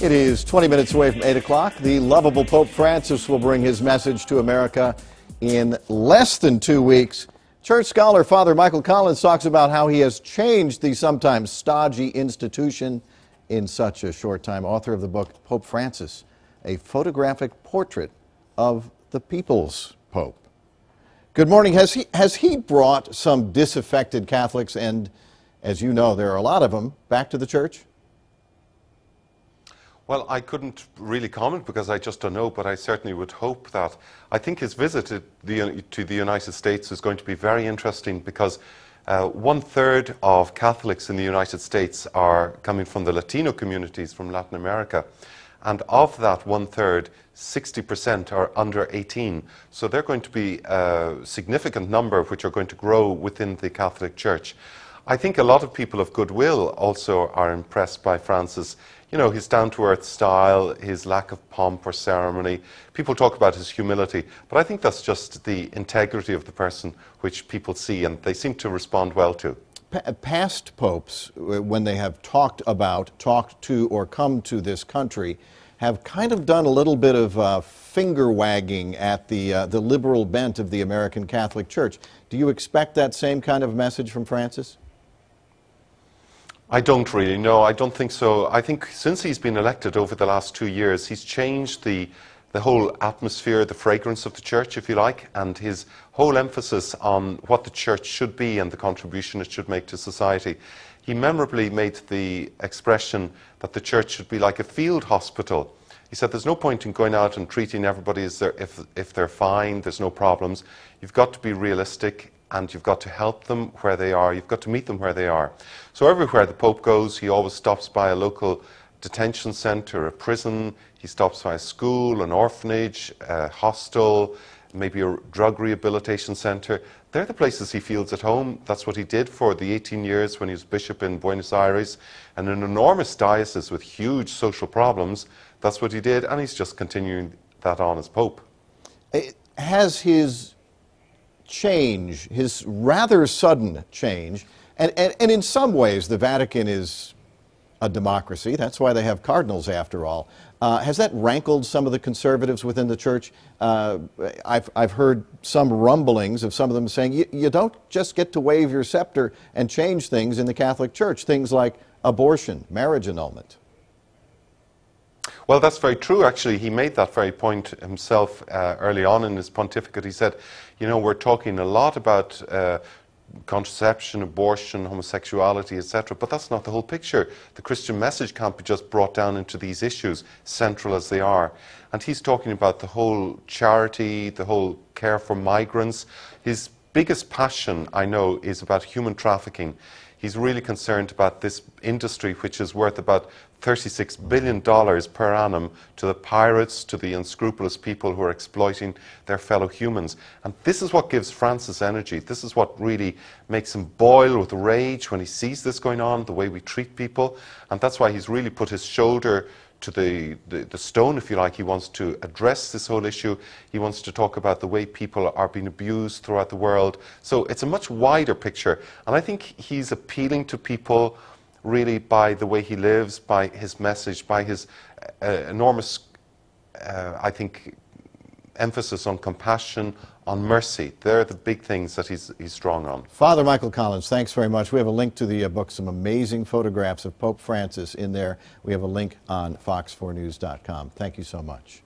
It is 20 minutes away from 8 o'clock. The lovable Pope Francis will bring his message to America in less than 2 weeks. Church scholar Father Michael Collins talks about how he has changed the sometimes stodgy institution in such a short time. Author of the book Pope Francis, a photographic portrait of the people's Pope. Good morning. Has he brought some disaffected Catholics, and as you know, there are a lot of them, back to the church? Well, I couldn't really comment because I just don't know, but I certainly would hope that. I think his visit to the United States is going to be very interesting because 1/3 of Catholics in the United States are coming from the Latino communities from Latin America. And of that 1/3, 60% are under 18. So they're going to be a significant number which are going to grow within the Catholic Church. I think a lot of people of goodwill also are impressed by Francis. You know, his down-to-earth style, his lack of pomp or ceremony. People talk about his humility, but I think that's just the integrity of the person which people see, and they seem to respond well to. Past popes, when they have talked to, or come to this country, have kind of done a little bit of finger wagging at the liberal bent of the American Catholic Church. Do you expect that same kind of message from Francis? I don't really know. I don't think so. I think since he's been elected over the last 2 years, he's changed the whole atmosphere, the fragrance of the church, if you like, and his whole emphasis on what the church should be and the contribution it should make to society. He memorably made the expression that the church should be like a field hospital. He said there's no point in going out and treating everybody as if they're fine, there's no problems. You've got to be realistic, and you've got to help them where they are. You've got to meet them where they are. So everywhere the Pope goes, he always stops by a local detention center, a prison. He stops by a school, an orphanage, a hostel, maybe a drug rehabilitation center. They're the places he feels at home. That's what he did for the 18 years when he was bishop in Buenos Aires, and an enormous diocese with huge social problems. That's what he did, and he's just continuing that on as Pope. Has his change, his rather sudden change, and in some ways the Vatican is a democracy, that's why they have cardinals after all, has that rankled some of the conservatives within the church? I've heard some rumblings of some of them saying you don't just get to wave your scepter and change things in the Catholic Church, things like abortion, marriage annulment. Well, that's very true, actually. He made that very point himself early on in his pontificate. He said, you know, we're talking a lot about contraception, abortion, homosexuality, etc., but that's not the whole picture. The Christian message can't be just brought down into these issues, central as they are. And he's talking about the whole charity, the whole care for migrants. His biggest passion, I know, is about human trafficking. He's really concerned about this industry, which is worth about $36 billion per annum to the pirates, to the unscrupulous people who are exploiting their fellow humans. And this is what gives Francis energy. This is what really makes him boil with rage when he sees this going on, the way we treat people. And that's why he's really put his shoulder to the stone, if you like. He wants to address this whole issue. He wants to talk about the way people are being abused throughout the world. So it's a much wider picture. And I think he's appealing to people really by the way he lives, by his message, by his enormous, I think, emphasis on compassion, on mercy. They're the big things that he's strong on. Father Michael Collins, thanks very much. We have a link to the book, some amazing photographs of Pope Francis in there. We have a link on fox4news.com. Thank you so much.